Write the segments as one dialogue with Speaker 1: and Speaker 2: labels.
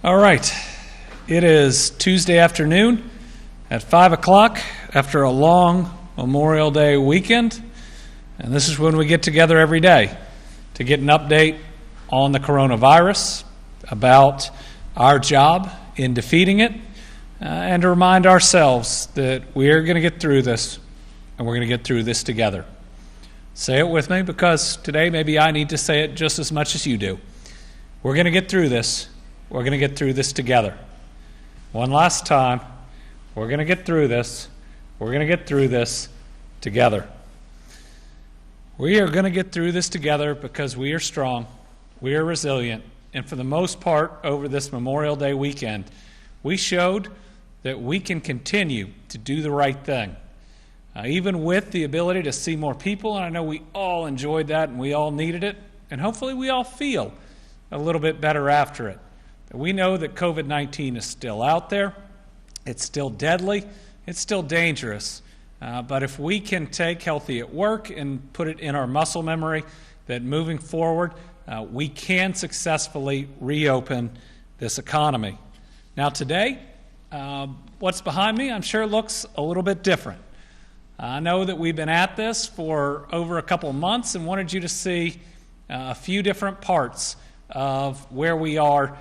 Speaker 1: All right, it is Tuesday afternoon at 5 o'clock after a long Memorial Day weekend, and this is when we get together every day to get an update on the coronavirus, about our job in defeating it, and to remind ourselves that we're going to get through this, and we're going to get through this together. Say it with me, because today maybe I need to say it just as much as you do. We're going to get through this. We're going to get through this together. One last time. We're going to get through this. We're going to get through this together. We are going to get through this together because we are strong, we are resilient, and for the most part over this Memorial Day weekend, we showed that we can continue to do the right thing. Even with the ability to see more people, and I know we all enjoyed that and we all needed it, and hopefully we all feel a little bit better after it. We know that COVID-19 is still out there, it's still deadly, it's still dangerous, but if we can take Healthy at Work and put it in our muscle memory that moving forward, we can successfully reopen this economy. Now today, what's behind me I'm sure looks a little bit different. I know that we've been at this for over a couple of months and wanted you to see a few different parts of where we are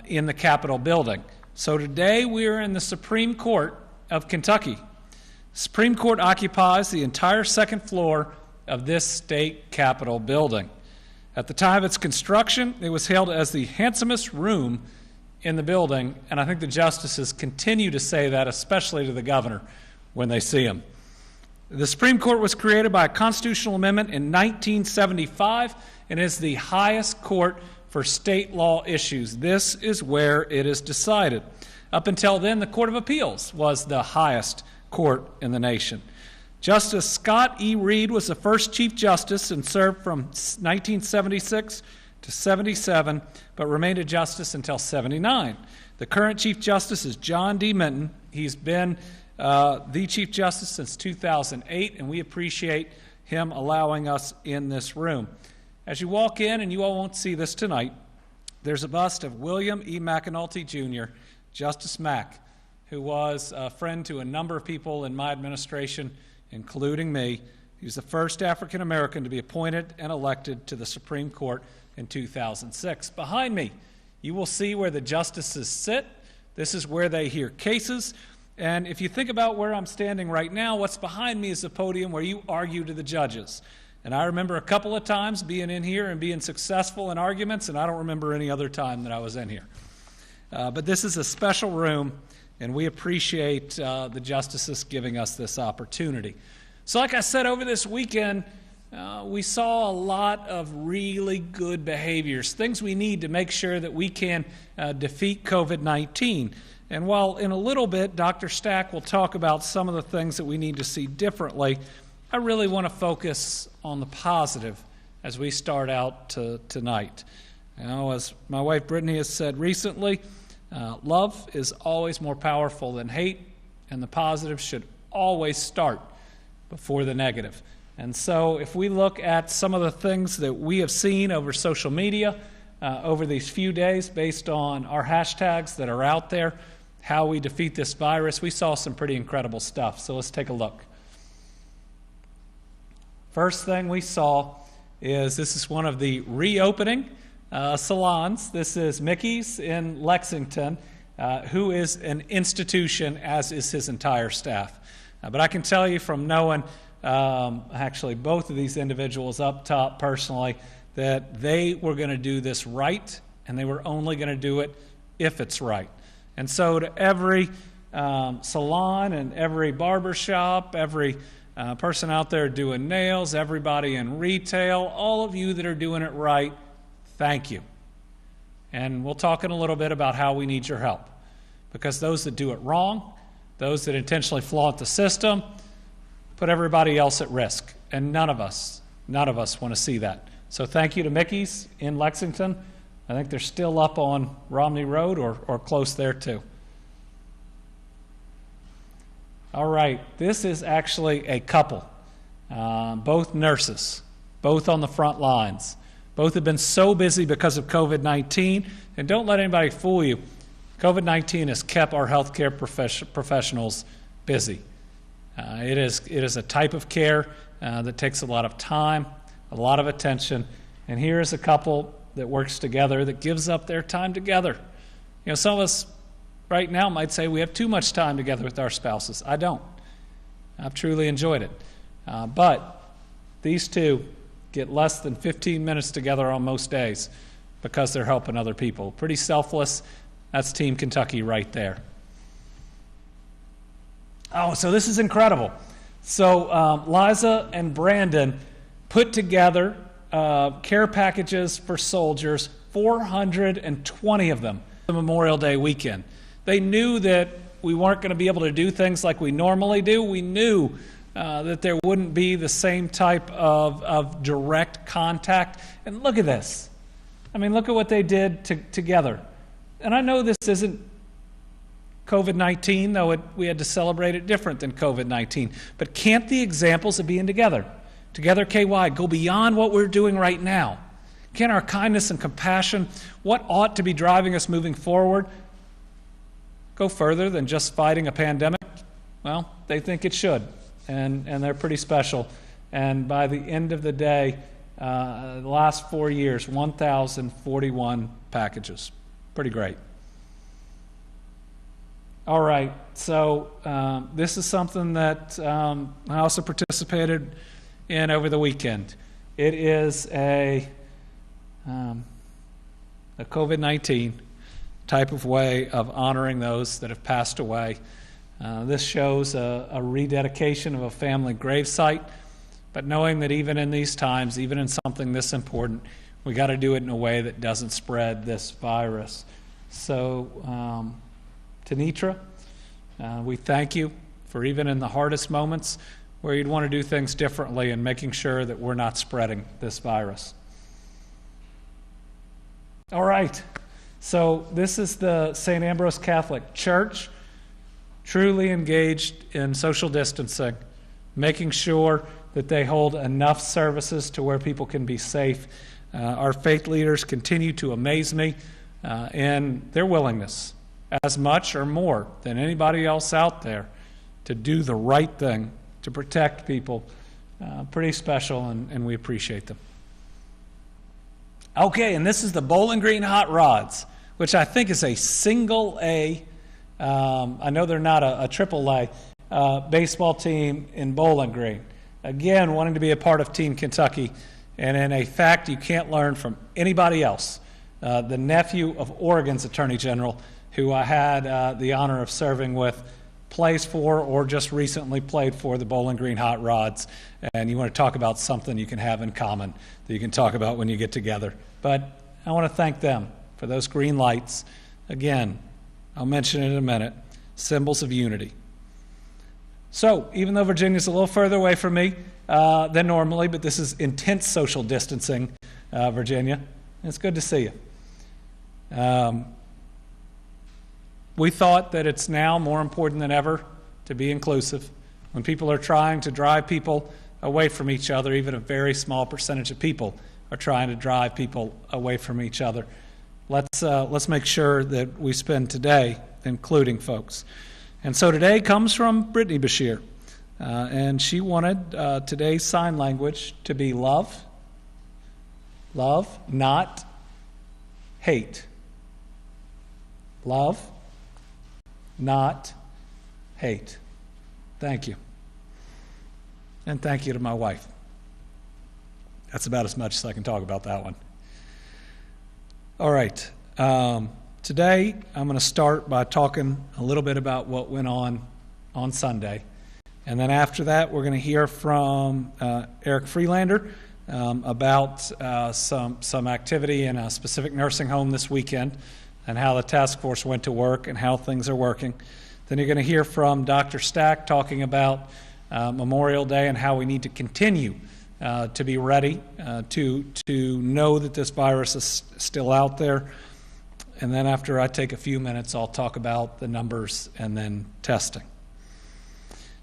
Speaker 1: in the Capitol building. So today we are in the Supreme Court of Kentucky. The Supreme Court occupies the entire second floor of this state Capitol building. At the time of its construction, it was hailed as the handsomest room in the building, and I think the justices continue to say that, especially to the governor when they see him. The Supreme Court was created by a constitutional amendment in 1975 and is the highest court for state law issues. This is where it is decided. Up until then, the Court of Appeals was the highest court in the nation. Justice Scott E. Reed was the first Chief Justice and served from 1976 to 77, but remained a justice until 79. The current Chief Justice is John D. Minton. He's been the Chief Justice since 2008, and we appreciate him allowing us in this room. As you walk in, and you all won't see this tonight, there's a bust of William E. McAnulty, Jr., Justice Mack, who was a friend to a number of people in my administration, including me. He was the first African American to be appointed and elected to the Supreme Court in 2006. Behind me, you will see where the justices sit. This is where they hear cases. And if you think about where I'm standing right now, what's behind me is the podium where you argue to the judges. And I remember a couple of times being in here and being successful in arguments, and I don't remember any other time that I was in here. But this is a special room, and we appreciate the justices giving us this opportunity. So like I said, over this weekend, we saw a lot of really good behaviors, things we need to make sure that we can defeat COVID-19. And while in a little bit Dr. Stack will talk about some of the things that we need to see differently, I really want to focus on the positive as we start out tonight. You know, as my wife Brittany has said recently, love is always more powerful than hate, and the positive should always start before the negative. And so if we look at some of the things that we have seen over social media over these few days based on our hashtags that are out there, how we defeat this virus, we saw some pretty incredible stuff. So let's take a look. First thing we saw is this is one of the reopening salons. This is Mickey's in Lexington, who is an institution, as is his entire staff. But I can tell you from knowing actually both of these individuals up top personally that they were going to do this right, and they were only going to do it if it's right. And so to every salon and every barber shop, every person out there doing nails, everybody in retail, all of you that are doing it right, thank you. And we'll talk in a little bit about how we need your help. Because those that do it wrong, those that intentionally flaunt the system, put everybody else at risk. And none of us want to see that. So thank you to Mickey's in Lexington. I think they're still up on Romney Road or close there too. All right, this is actually a couple, both nurses, both on the front lines. Both have been so busy because of COVID-19, and don't let anybody fool you. COVID-19 has kept our healthcare professionals busy. It is a type of care that takes a lot of time, a lot of attention, and here is a couple that works together that gives up their time together. Some of us right now might say we have too much time together with our spouses. I don't. I've truly enjoyed it. But these two get less than 15 minutes together on most days because they're helping other people. Pretty selfless. That's Team Kentucky right there. Oh, so this is incredible. So Liza and Brandon put together care packages for soldiers, 420 of them, the Memorial Day weekend. They knew that we weren't going to be able to do things like we normally do. We knew that there wouldn't be the same type of direct contact. And look at this. I mean, look at what they did together. And I know this isn't COVID-19, though we had to celebrate it different than COVID-19. But can't the examples of being together KY, go beyond what we're doing right now? Can our kindness and compassion, what ought to be driving us moving forward, go further than just fighting a pandemic? Well, they think it should, and they're pretty special. And by the end of the day, the last 4 years, 1,041 packages. Pretty great. All right, so this is something that I also participated in over the weekend. It is a COVID-19 type of way of honoring those that have passed away. This shows a rededication of a family gravesite, but knowing that even in these times, even in something this important, we got to do it in a way that doesn't spread this virus. So, Tanitra, we thank you for even in the hardest moments where you'd want to do things differently and making sure that we're not spreading this virus. All right, so this is the St. Ambrose Catholic Church, truly engaged in social distancing, making sure that they hold enough services to where people can be safe. Our faith leaders continue to amaze me in their willingness, as much or more than anybody else out there, to do the right thing, to protect people. Pretty special, and we appreciate them. Okay, and this is the Bowling Green Hot Rods, which I think is a single A. I know they're not a triple A baseball team in Bowling Green. Again, wanting to be a part of Team Kentucky, and in a fact you can't learn from anybody else. The nephew of Oregon's Attorney General, who I had the honor of serving with, plays for or just recently played for the Bowling Green Hot Rods. And you want to talk about something you can have in common that you can talk about when you get together. But I want to thank them for those green lights. Again, I'll mention it in a minute, symbols of unity. So, even though Virginia's a little further away from me than normally, but this is intense social distancing, Virginia, it's good to see you. We thought that it's now more important than ever to be inclusive. When people are trying to drive people away from each other, even a very small percentage of people are trying to drive people away from each other. Let's make sure that we spend today including folks. And so today comes from Brittany Bashir, and she wanted today's sign language to be love, not hate. Love, not hate. Thank you. And thank you to my wife. That's about as much as I can talk about that one. All right. Today, I'm going to start by talking a little bit about what went on Sunday. And then after that, we're going to hear from Eric Freelander about some activity in a specific nursing home this weekend and how the task force went to work and how things are working. Then you're going to hear from Dr. Stack talking about Memorial Day and how we need to continue to be ready to know that this virus is still out there. And then after I take a few minutes, I'll talk about the numbers and then testing.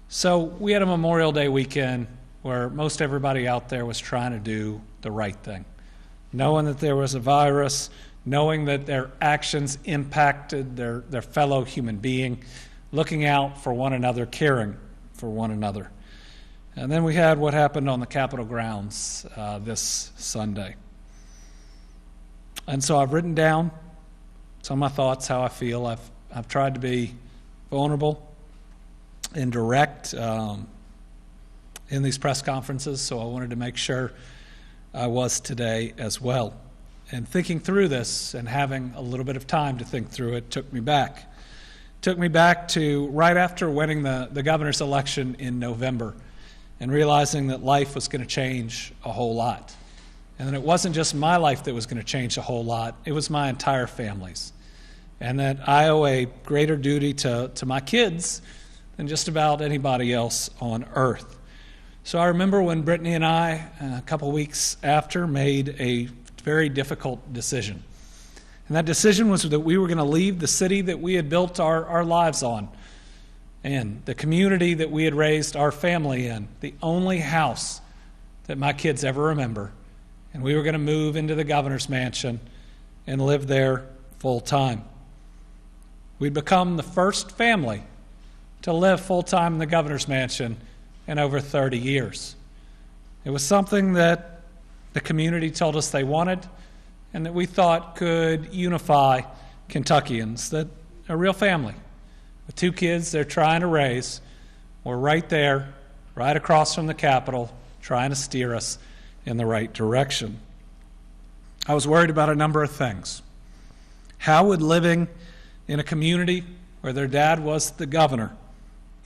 Speaker 1: So we had a Memorial Day weekend where most everybody out there was trying to do the right thing. Knowing that there was a virus, knowing that their actions impacted their fellow human being, looking out for one another, caring for one another. And then we had what happened on the Capitol grounds this Sunday. And so I've written down some of my thoughts, how I feel. I've tried to be vulnerable and direct in these press conferences, so I wanted to make sure I was today as well. And thinking through this and having a little bit of time to think through it took me back. Took me back to right after winning the governor's election in November and realizing that life was going to change a whole lot. And that it wasn't just my life that was going to change a whole lot, it was my entire family's. And that I owe a greater duty to my kids than just about anybody else on earth. So I remember when Brittany and I, a couple weeks after, made a very difficult decision. And that decision was that we were going to leave the city that we had built our lives on, and the community that we had raised our family in, the only house that my kids ever remember. And we were going to move into the governor's mansion and live there full time. We'd become the first family to live full time in the governor's mansion in over 30 years. It was something that the community told us they wanted and that we thought could unify Kentuckians, that a real family with two kids they're trying to raise were right there, right across from the Capitol, trying to steer us in the right direction. I was worried about a number of things. How would living in a community where their dad was the governor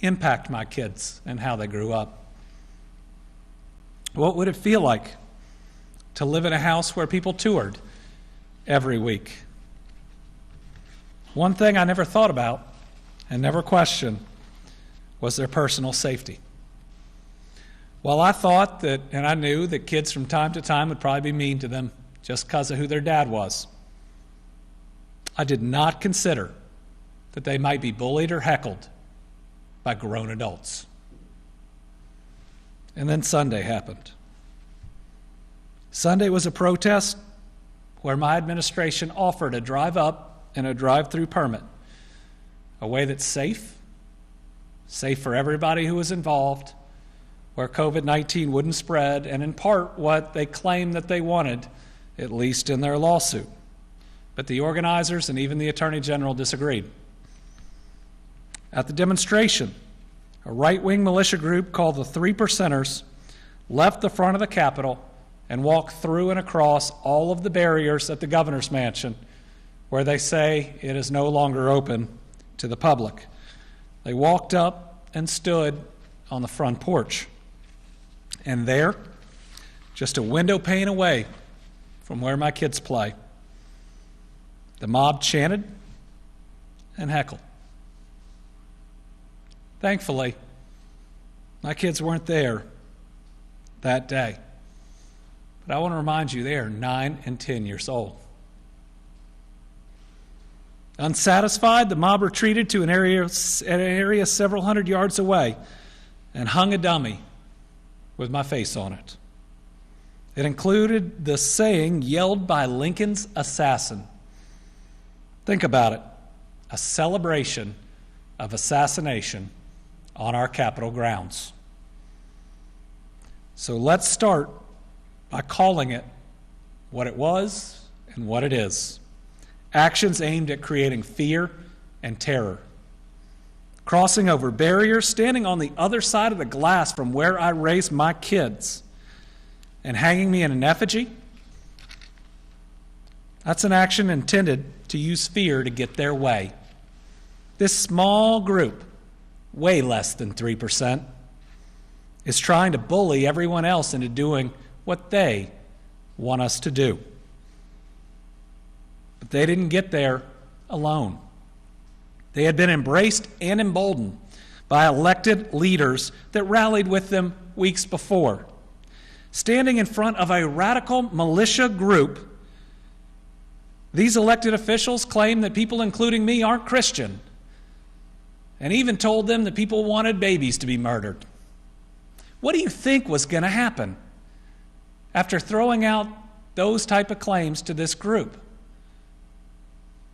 Speaker 1: impact my kids and how they grew up? What would it feel like to live in a house where people toured every week? One thing I never thought about and never questioned was their personal safety. While I thought that, and I knew that kids from time to time would probably be mean to them just because of who their dad was, I did not consider that they might be bullied or heckled by grown adults. And then Sunday happened. Sunday was a protest where my administration offered a drive-up and a drive-through permit, a way that's safe for everybody who was involved, where COVID-19 wouldn't spread, and in part what they claimed that they wanted, at least in their lawsuit. But the organizers and even the Attorney General disagreed. At the demonstration, a right-wing militia group called the Three Percenters left the front of the Capitol and walked through and across all of the barriers at the governor's mansion where they say it is no longer open to the public. They walked up and stood on the front porch. And there, just a window pane away from where my kids play, the mob chanted and heckled. Thankfully, my kids weren't there that day. But I want to remind you, they are 9 and 10 years old. Unsatisfied, the mob retreated to an area several hundred yards away and hung a dummy with my face on it. It included the saying yelled by Lincoln's assassin. Think about it, a celebration of assassination on our Capitol grounds. So let's start by calling it what it was and what it is. Actions aimed at creating fear and terror. Crossing over barriers, standing on the other side of the glass from where I raised my kids, and hanging me in an effigy. That's an action intended to use fear to get their way. This small group, way less than 3%, is trying to bully everyone else into doing what they want us to do. But they didn't get there alone. They had been embraced and emboldened by elected leaders that rallied with them weeks before. Standing in front of a radical militia group, these elected officials claimed that people, including me, aren't Christian, and even told them that people wanted babies to be murdered. What do you think was going to happen after throwing out those type of claims to this group?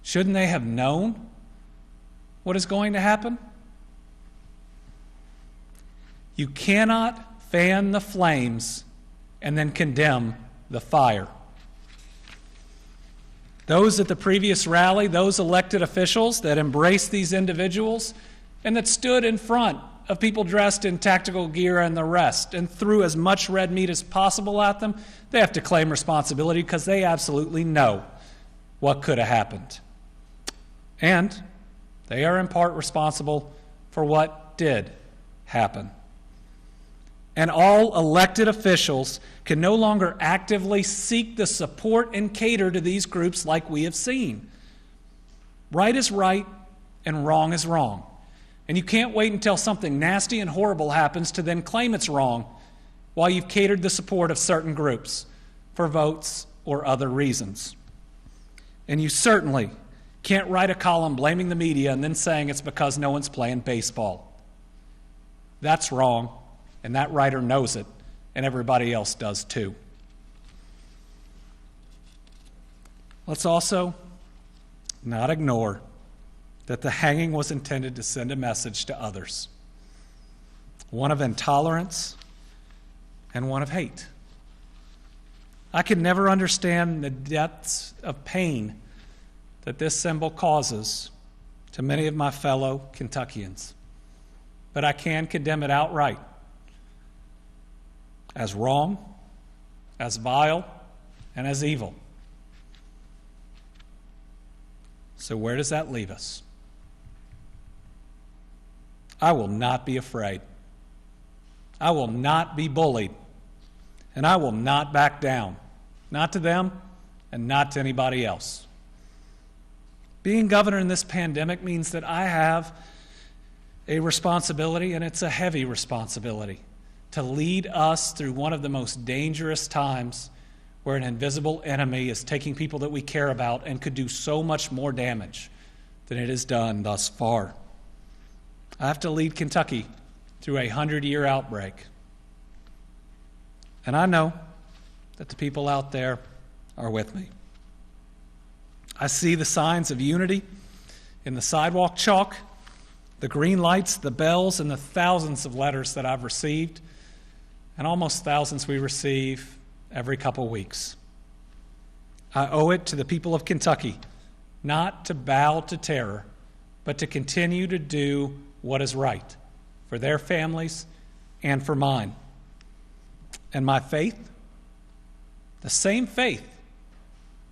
Speaker 1: Shouldn't they have known what is going to happen? You cannot fan the flames and then condemn the fire. Those at the previous rally, those elected officials that embraced these individuals and that stood in front of people dressed in tactical gear and the rest and threw as much red meat as possible at them, they have to claim responsibility because they absolutely know what could have happened. And they are in part responsible for what did happen. And all elected officials can no longer actively seek the support and cater to these groups like we have seen. Right is right and wrong is wrong. And you can't wait until something nasty and horrible happens to then claim it's wrong while you've catered the support of certain groups for votes or other reasons. And you certainly can't write a column blaming the media and then saying it's because no one's playing baseball. That's wrong, and that writer knows it, and everybody else does too. Let's also not ignore that the hanging was intended to send a message to others, one of intolerance and one of hate. I can never understand the depths of pain that this symbol causes to many of my fellow Kentuckians, but I can condemn it outright as wrong, as vile, and as evil. So where does that leave us? I will not be afraid. I will not be bullied. And I will not back down. Not to them and not to anybody else. Being governor in this pandemic means that I have a responsibility, and it's a heavy responsibility, to lead us through one of the most dangerous times where an invisible enemy is taking people that we care about and could do so much more damage than it has done thus far. I have to lead Kentucky through a 100-year outbreak. And I know that the people out there are with me. I see the signs of unity in the sidewalk chalk, the green lights, the bells, and the thousands of letters that I've received, and almost thousands we receive every couple weeks. I owe it to the people of Kentucky not to bow to terror, but to continue to do what is right for their families and for mine. And my faith, the same faith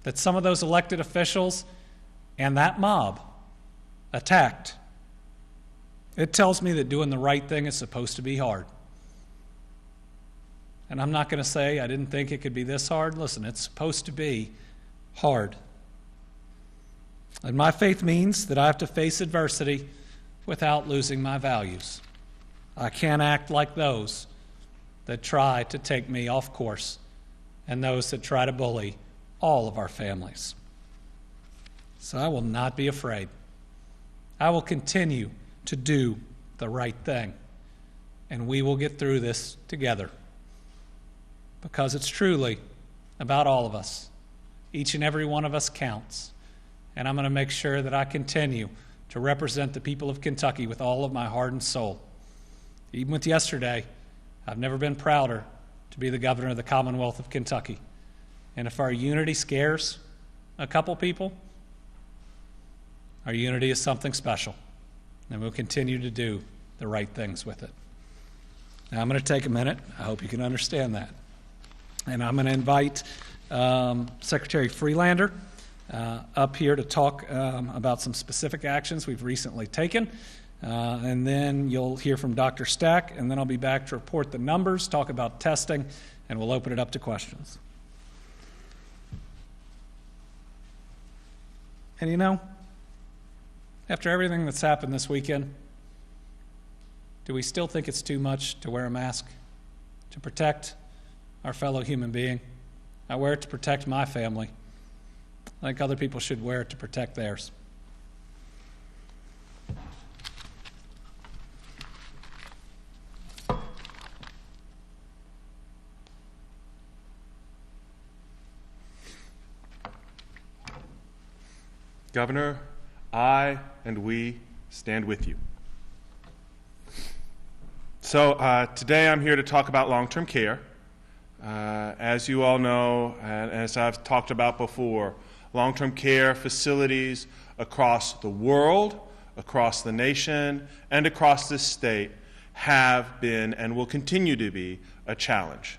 Speaker 1: that some of those elected officials and that mob attacked, it tells me that doing the right thing is supposed to be hard. And I'm not going to say I didn't think it could be this hard. Listen, it's supposed to be hard. And my faith means that I have to face adversity without losing my values. I can't act like those that try to take me off course and those that try to bully all of our families. So I will not be afraid. I will continue to do the right thing, and we will get through this together, because it's truly about all of us. Each and every one of us counts, and I'm going to make sure that I continue to represent the people of Kentucky with all of my heart and soul. Even with yesterday, I've never been prouder to be the governor of the Commonwealth of Kentucky. And if our unity scares a couple people, our unity is something special, and we'll continue to do the right things with it. Now I'm going to take a minute. I hope you can understand that. And I'm going to invite Secretary Freelander up here to talk about some specific actions we've recently taken. And then you'll hear from Dr. Stack, and then I'll be back to report the numbers, talk about testing, and we'll open it up to questions. And you know, after everything that's happened this weekend, do we still think it's too much to wear a mask to protect our fellow human being? I wear it to protect my family. I think other people should wear it to protect theirs.
Speaker 2: Governor, I and we stand with you. So today I'm here to talk about long-term care. As you all know, and as I've talked about before, long-term care facilities across the world, across the nation, and across this state have been and will continue to be a challenge.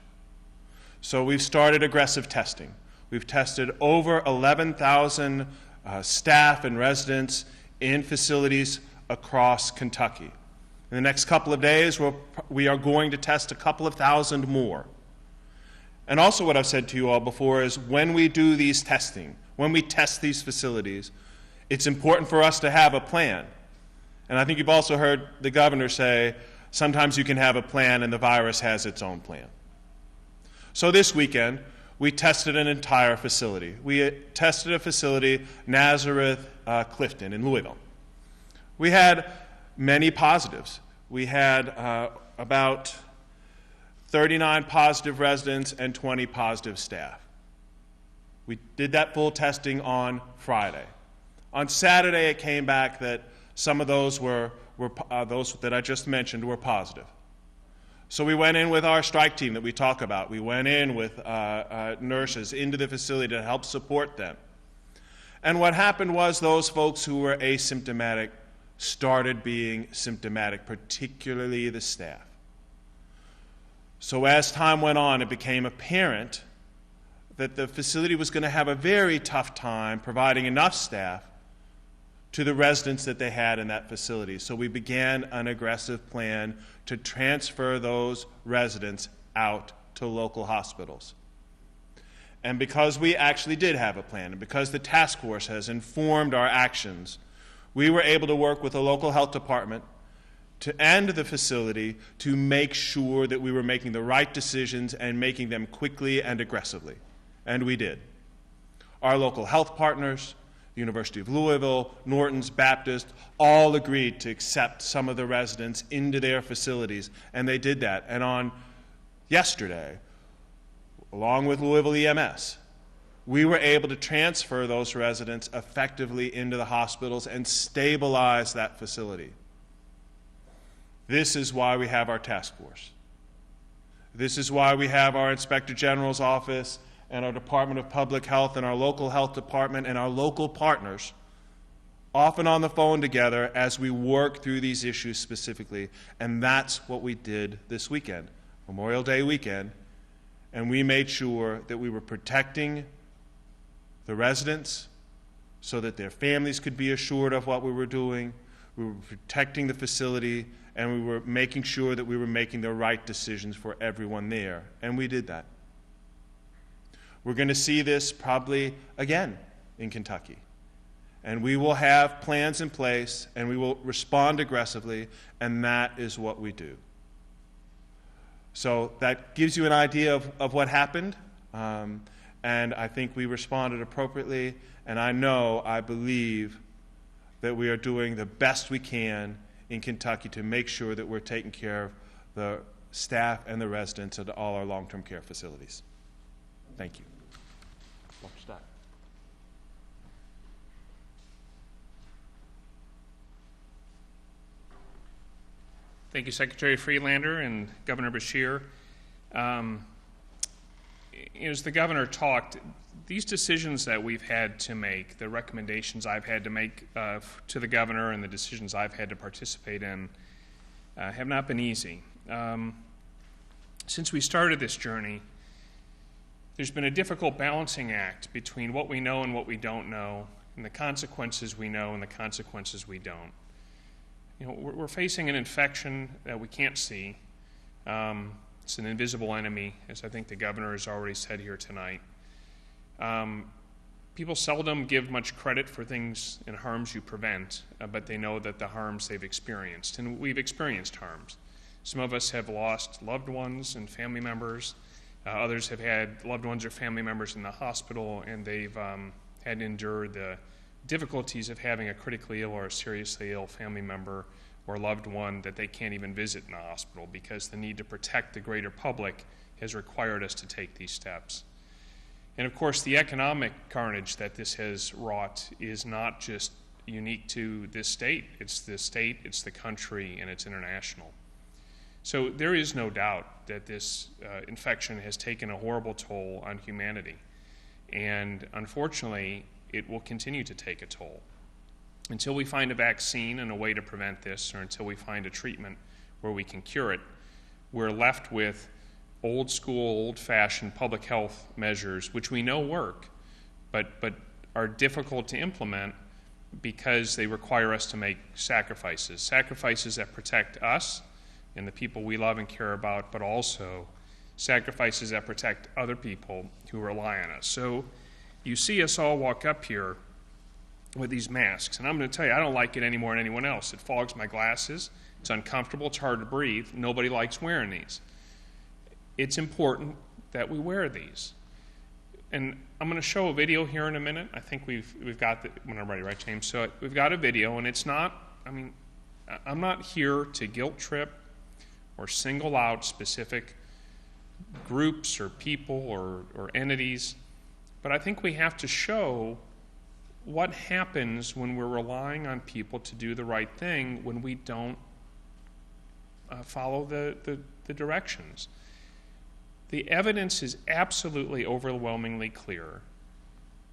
Speaker 2: So we've started aggressive testing. We've tested over 11,000 staff and residents in facilities across Kentucky. In the next couple of days, we are going to test a couple of thousand more. And also what I've said to you all before is when we do these testing, when we test these facilities, it's important for us to have a plan. And I think you've also heard the governor say, sometimes you can have a plan and the virus has its own plan. So this weekend, we tested an entire facility. We tested a facility, Nazareth Clifton in Louisville. We had many positives. We had about 39 positive residents and 20 positive staff. We did that full testing on Friday. On Saturday, it came back that some of those those that I just mentioned were positive. So we went in with our strike team that we talk about. We went in with nurses into the facility to help support them. And what happened was those folks who were asymptomatic started being symptomatic, particularly the staff. So as time went on, it became apparent that the facility was going to have a very tough time providing enough staff to the residents that they had in that facility. So we began an aggressive plan to transfer those residents out to local hospitals. And because we actually did have a plan, and because the task force has informed our actions, we were able to work with the local health department to end the facility to make sure that we were making the right decisions and making them quickly and aggressively. And we did. Our local health partners, the University of Louisville, Norton's Baptist, all agreed to accept some of the residents into their facilities, and they did that. And on yesterday, along with Louisville EMS, we were able to transfer those residents effectively into the hospitals and stabilize that facility. This is why we have our task force. This is why we have our Inspector General's office and our Department of Public Health and our local health department and our local partners often on the phone together as we work through these issues specifically. And that's what we did this weekend, Memorial Day weekend. And we made sure that we were protecting the residents so that their families could be assured of what we were doing. We were protecting the facility, and we were making sure that we were making the right decisions for everyone there. And we did that. We're going to see this probably again in Kentucky. And we will have plans in place, and we will respond aggressively, and that is what we do. So that gives you an idea of what happened, and I think we responded appropriately, and I believe that we are doing the best we can in Kentucky to make sure that we're taking care of the staff and the residents at all our long-term care facilities. Thank you. Dr. Stack.
Speaker 3: Thank you, Secretary Freelander and Governor Beshear. As the governor talked, these decisions that we've had to make, the recommendations I've had to make to the governor and the decisions I've had to participate in have not been easy. Since we started this journey, there's been a difficult balancing act between what we know and what we don't know, and the consequences we know and the consequences we don't. You know, we're facing an infection that we can't see. It's an invisible enemy, as I think the governor has already said here tonight. People seldom give much credit for things and harms you prevent, but they know that the harms they've experienced, and we've experienced harms. Some of us have lost loved ones and family members. Others have had loved ones or family members in the hospital, and they've had to endure the difficulties of having a critically ill or a seriously ill family member or loved one that they can't even visit in the hospital because the need to protect the greater public has required us to take these steps. And of course, the economic carnage that this has wrought is not just unique to this state. It's the country, and it's international. So there is no doubt that this infection has taken a horrible toll on humanity. And unfortunately, it will continue to take a toll. Until we find a vaccine and a way to prevent this, or until we find a treatment where we can cure it, we're left with old school, old-fashioned public health measures, which we know work, but are difficult to implement because they require us to make sacrifices that protect us and the people we love and care about, but also sacrifices that protect other people who rely on us. So you see us all walk up here with these masks, and I'm going to tell you, I don't like it any more than anyone else. It fogs my glasses, it's uncomfortable, it's hard to breathe, nobody likes wearing these. It's important that we wear these. And I'm going to show a video here in a minute. I think we've got the, when I'm ready, right, James? So we've got a video, and it's not, I'm not here to guilt trip or single out specific groups or people or entities, but I think we have to show what happens when we're relying on people to do the right thing when we don't follow the directions. The evidence is absolutely overwhelmingly clear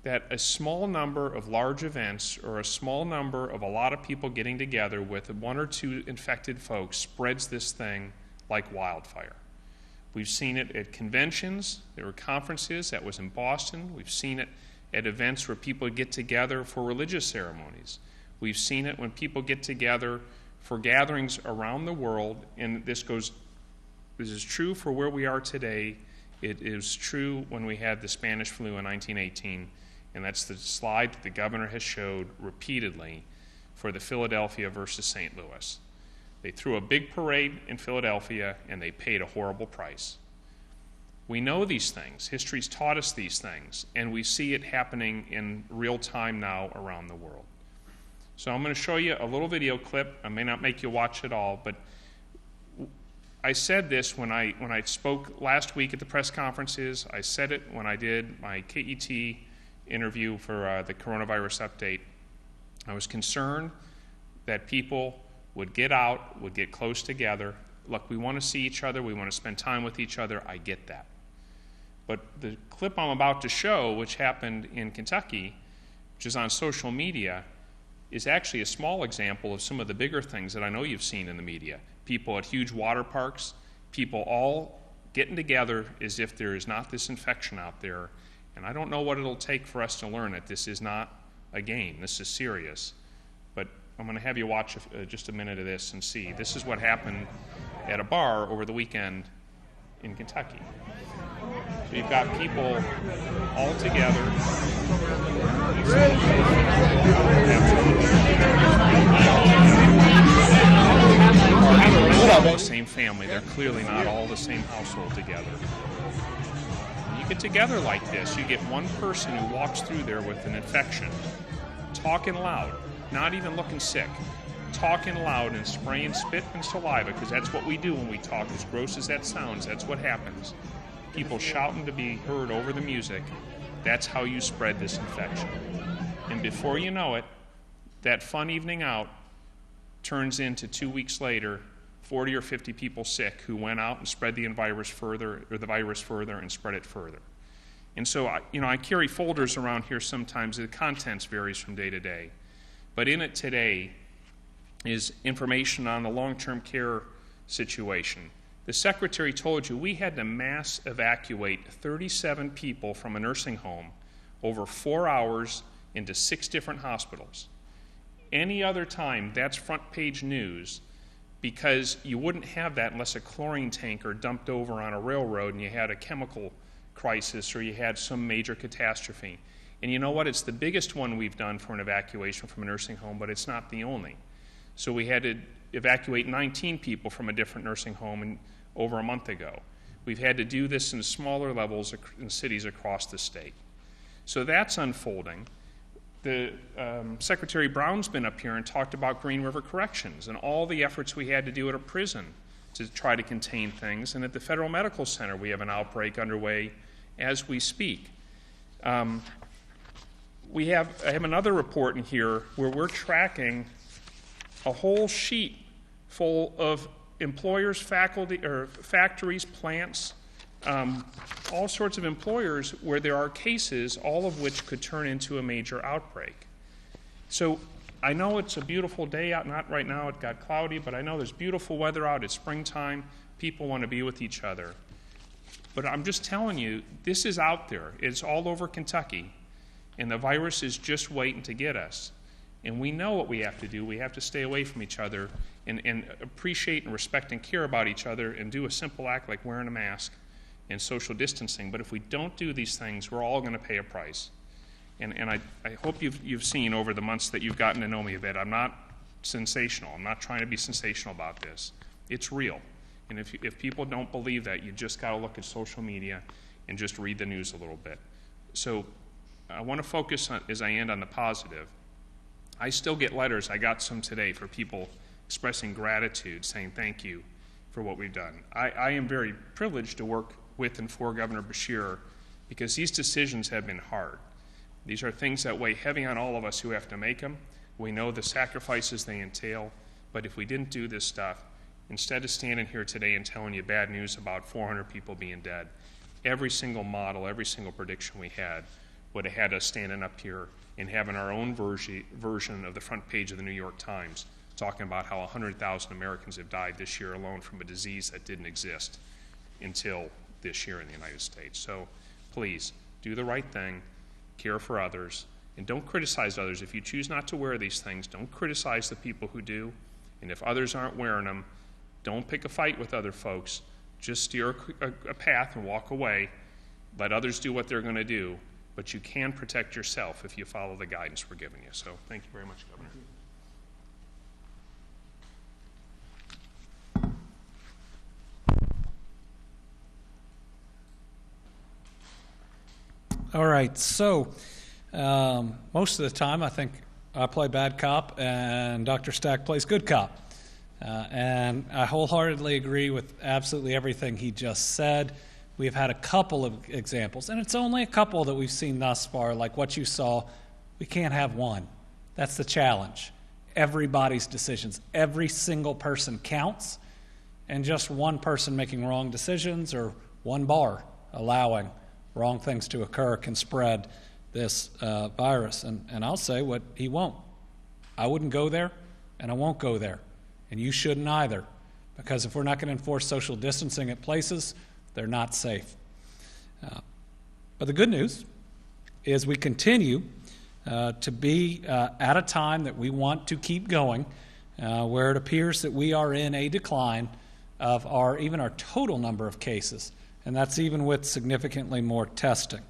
Speaker 3: that a small number of large events or a small number of a lot of people getting together with one or two infected folks spreads this thing like wildfire. We've seen it at conventions, there were conferences, that was in Boston. We've seen it at events where people get together for religious ceremonies. We've seen it when people get together for gatherings around the world, and this is true for where we are today. It is true when we had the Spanish flu in 1918, and that's the slide that the governor has showed repeatedly for the Philadelphia versus St. Louis. They threw a big parade in Philadelphia, and they paid a horrible price. We know these things. History's taught us these things, and we see it happening in real time now around the world. So I'm going to show you a little video clip. I may not make you watch it all, but I said this when I spoke last week at the press conferences. I said it when I did my KET interview for the coronavirus update. I was concerned that people would get out, would get close together. Look, we want to see each other, we want to spend time with each other, I get that. But the clip I'm about to show, which happened in Kentucky, which is on social media, is actually a small example of some of the bigger things that I know you've seen in the media. People at huge water parks, people all getting together as if there is not this infection out there. And I don't know what it'll take for us to learn that this is not a game, this is serious. But I'm going to have you watch just a minute of this and see. This is what happened at a bar over the weekend in Kentucky. So you've got people all together. The same family. They're clearly not all the same household together. When you get together like this, you get one person who walks through there with an infection, talking loud, not even looking sick, talking loud and spraying spit and saliva, because that's what we do when we talk. As gross as that sounds, that's what happens. People shouting to be heard over the music. That's how you spread this infection. And before you know it, that fun evening out turns into 2 weeks later 40 or 50 people sick who went out and spread the virus further and spread it further. And so I carry folders around here sometimes. The contents varies from day to day. But in it today is information on the long-term care situation. The secretary told you we had to mass evacuate 37 people from a nursing home over 4 hours into 6 different hospitals. Any other time, that's front page news, because you wouldn't have that unless a chlorine tanker dumped over on a railroad and you had a chemical crisis or you had some major catastrophe. And you know what? It's the biggest one we've done for an evacuation from a nursing home, but it's not the only. So we had to evacuate 19 people from a different nursing home over a month ago. We've had to do this in smaller levels in cities across the state. So that's unfolding. Secretary Brown's been up here and talked about Green River Corrections and all the efforts we had to do at a prison to try to contain things. And at the Federal Medical Center, we have an outbreak underway as we speak. I have another report in here where we're tracking a whole sheet full of employers, faculty, or factories, plants, all sorts of employers where there are cases, all of which could turn into a major outbreak. So I know it's a beautiful day out, not right now, it got cloudy, but I know there's beautiful weather out, it's springtime, people want to be with each other. But I'm just telling you, this is out there, it's all over Kentucky, and the virus is just waiting to get us. And we know what we have to do. We have to stay away from each other and appreciate and respect and care about each other and do a simple act like wearing a mask and social distancing. But if we don't do these things, we're all going to pay a price. And I hope you've seen over the months that you've gotten to know me a bit, I'm not sensational. I'm not trying to be sensational about this. It's real. And if people don't believe that, you just got to look at social media and just read the news a little bit. So I want to focus on, as I end, on the positive. I still get letters. I got some today for people expressing gratitude, saying thank you for what we've done. I am very privileged to work with and for Governor Beshear because these decisions have been hard. These are things that weigh heavy on all of us who have to make them. We know the sacrifices they entail, but if we didn't do this stuff, instead of standing here today and telling you bad news about 400 people being dead, every single model, every single prediction we had would have had us standing up here and having our own version of the front page of the New York Times, talking about how 100,000 Americans have died this year alone from a disease that didn't exist until this year in the United States. So please, do the right thing, care for others, and don't criticize others. If you choose not to wear these things, don't criticize the people who do. And if others aren't wearing them, don't pick a fight with other folks. Just steer a path and walk away. Let others do what they're going to do. But you can protect yourself if you follow the guidance we're giving you. So thank you very much, Governor.
Speaker 1: All right, so most of the time I think I play bad cop and Dr. Stack plays good cop. And I wholeheartedly agree with absolutely everything he just said. We've had a couple of examples, and it's only a couple that we've seen thus far, like what you saw. We can't have one. That's the challenge. Everybody's decisions, every single person counts, and just one person making wrong decisions or one bar allowing wrong things to occur can spread this virus. And I'll say what he won't. I wouldn't go there, and I won't go there. And you shouldn't either, because if we're not going to enforce social distancing at places, they're not safe. But the good news is we continue to be at a time that we want to keep going, where it appears that we are in a decline of even our total number of cases, and that's even with significantly more testing.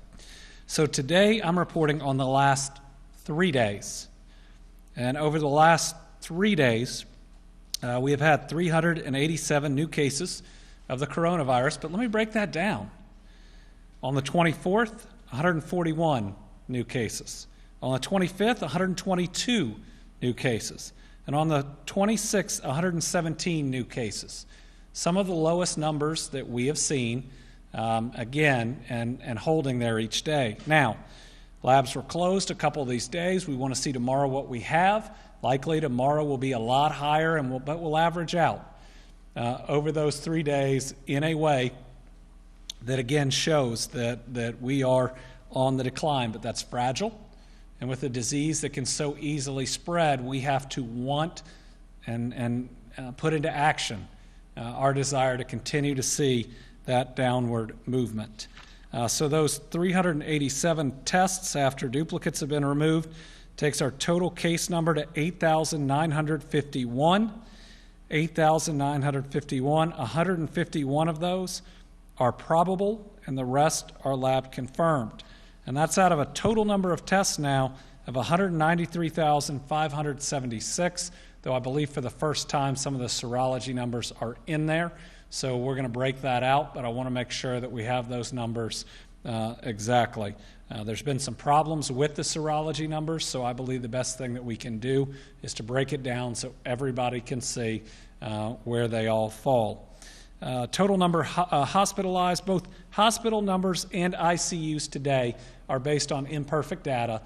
Speaker 1: So today I'm reporting on the last 3 days. And over the last 3 days, we have had 387 new cases of the coronavirus, but let me break that down. On the 24th, 141 new cases. On the 25th, 122 new cases. And on the 26th, 117 new cases. Some of the lowest numbers that we have seen, again, and holding there each day. Now, labs were closed a couple of these days. We want to see tomorrow what we have. Likely tomorrow will be a lot higher, but we'll average out over those 3 days in a way that again shows that we are on the decline, but that's fragile. And with a disease that can so easily spread, we have to want and put into action our desire to continue to see that downward movement. So those 387 tests after duplicates have been removed takes our total case number to 8,951. 8,951. 151 of those are probable, and the rest are lab confirmed. And that's out of a total number of tests now of 193,576, though I believe for the first time some of the serology numbers are in there. So we're going to break that out, but I want to make sure that we have those numbers exactly. There's been some problems with the serology numbers, so I believe the best thing that we can do is to break it down so everybody can see where they all fall. Total number hospitalized, both hospital numbers and ICUs today are based on imperfect data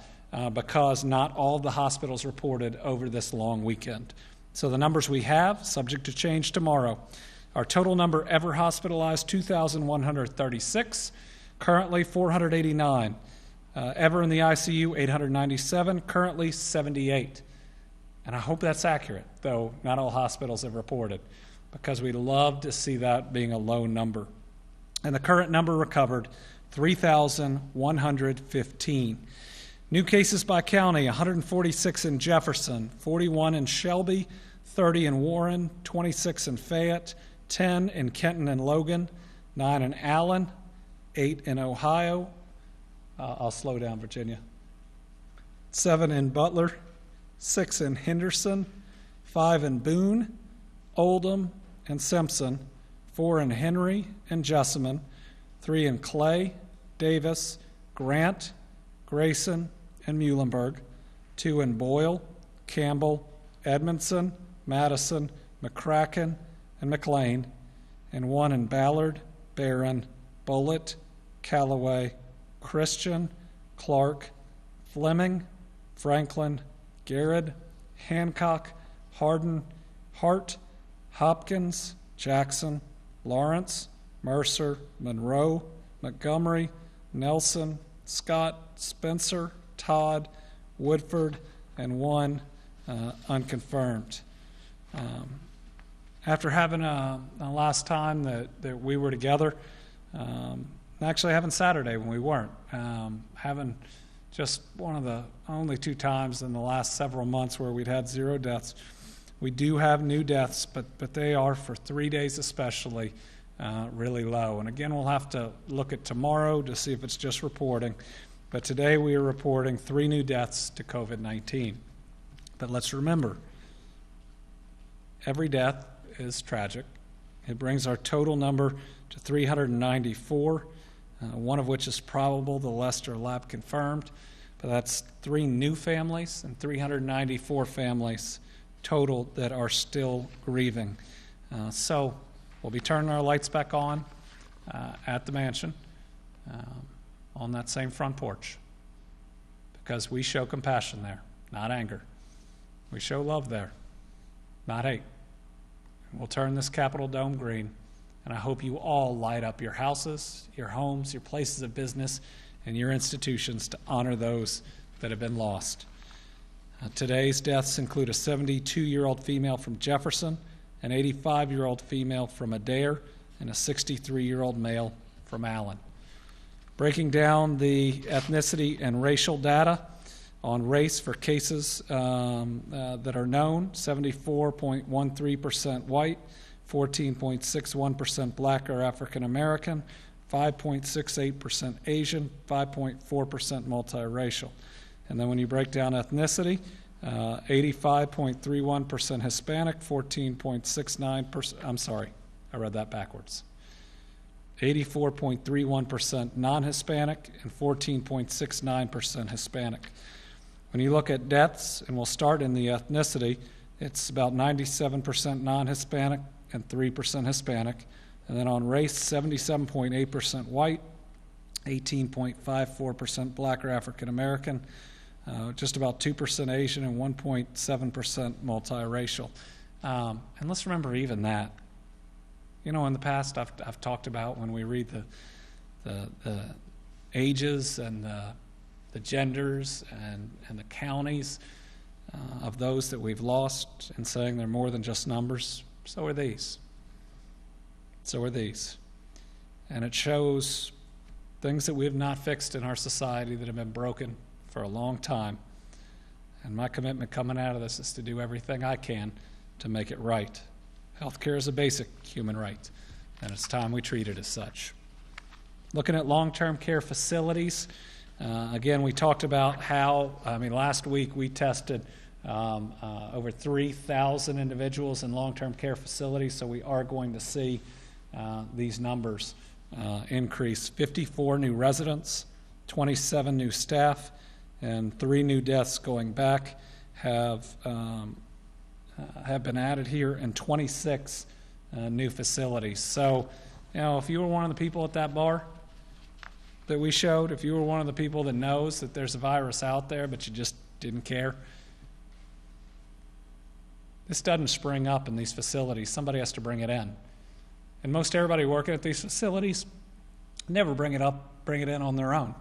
Speaker 1: because not all of the hospitals reported over this long weekend. So the numbers we have, subject to change tomorrow, our total number ever hospitalized, 2,136, currently 489. Ever in the ICU, 897, currently 78. And I hope that's accurate, though not all hospitals have reported, because we'd love to see that being a low number. And the current number recovered, 3,115. New cases by county, 146 in Jefferson, 41 in Shelby, 30 in Warren, 26 in Fayette, 10 in Kenton and Logan, 9 in Allen, 8 in Ohio. I'll slow down, Virginia. 7 in Butler, 6 in Henderson, 5 in Boone, Oldham, and Simpson, 4 in Henry and Jessamine, 3 in Clay, Davis, Grant, Grayson, and Muhlenberg, 2 in Boyle, Campbell, Edmondson, Madison, McCracken, and McLean, and 1 in Ballard, Barron, Bullitt, Callaway, Christian, Clark, Fleming, Franklin, Garrett, Hancock, Hardin, Hart, Hopkins, Jackson, Lawrence, Mercer, Monroe, Montgomery, Nelson, Scott, Spencer, Todd, Woodford, and 1 unconfirmed. After having a last time that we were together, actually having Saturday when we weren't, having just one of the only 2 times in the last several months where we'd had 0 deaths. We do have new deaths, but they are, for 3 days especially, really low. And again, we'll have to look at tomorrow to see if it's just reporting. But today we are reporting 3 new deaths to COVID-19. But let's remember, every death is tragic. It brings our total number to 394, one of which is probable, the Leicester lab confirmed. But that's 3 new families and 394 families total that are still grieving. So we'll be turning our lights back on at the mansion on that same front porch, because we show compassion there, not anger. We show love there, not hate. We'll turn this Capitol Dome green, and I hope you all light up your houses, your homes, your places of business, and your institutions to honor those that have been lost. Today's deaths include a 72-year-old female from Jefferson, an 85-year-old female from Adair, and a 63-year-old male from Allen. Breaking down the ethnicity and racial data on race for cases that are known, 74.13% white, 14.61% black or African American, 5.68% Asian, 5.4% multiracial. And then when you break down ethnicity, 85.31% Hispanic, 14.69%, I'm sorry, I read that backwards. 84.31% non-Hispanic and 14.69% Hispanic. When you look at deaths, and we'll start in the ethnicity, it's about 97% non-Hispanic and 3% Hispanic. And then on race, 77.8% white, 18.54% black or African American, just about 2% Asian, and 1.7% multiracial. And let's remember even that. You know, in the past, I've talked about when we read the ages and the genders and the counties of those that we've lost, and saying they're more than just numbers. So are these. So are these. And it shows things that we have not fixed in our society that have been broken for a long time. And my commitment coming out of this is to do everything I can to make it right. Healthcare is a basic human right, and it's time we treat it as such. Looking at long-term care facilities, again, we talked about how, last week we tested over 3,000 individuals in long-term care facilities, so we are going to see these numbers increase. 54 new residents, 27 new staff, and 3 new deaths going back have been added here, and 26 new facilities. So, if you were one of the people at that bar that we showed, if you were one of the people that knows that there's a virus out there but you just didn't care, this doesn't spring up in these facilities. Somebody has to bring it in. And most everybody working at these facilities never bring it in on their own.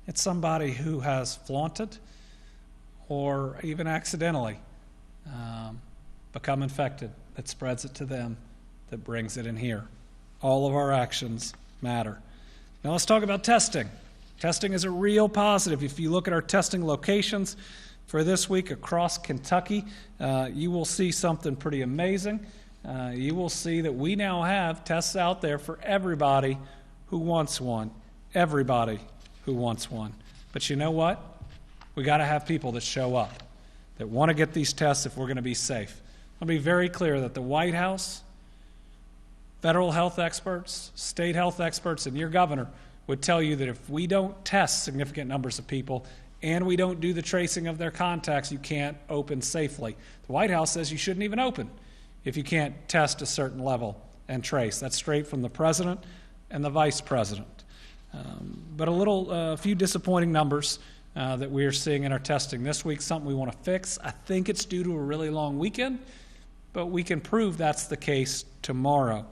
Speaker 1: It's somebody who has flaunted or even accidentally become infected that spreads it to them, that brings it in here. All of our actions matter. Now let's talk about testing. Testing is a real positive. If you look at our testing locations for this week across Kentucky, you will see something pretty amazing. You will see that we now have tests out there for everybody who wants one. Everybody who wants one. But you know what? We got to have people that show up, that want to get these tests if we're going to be safe. I'll be very clear that the White House, federal health experts, state health experts, and your governor would tell you that if we don't test significant numbers of people and we don't do the tracing of their contacts, you can't open safely. The White House says you shouldn't even open if you can't test a certain level and trace. That's straight from the president and the vice president. But a few disappointing numbers that we are seeing in our testing this week, something we want to fix. I think it's due to a really long weekend, but we can prove that's the case tomorrow.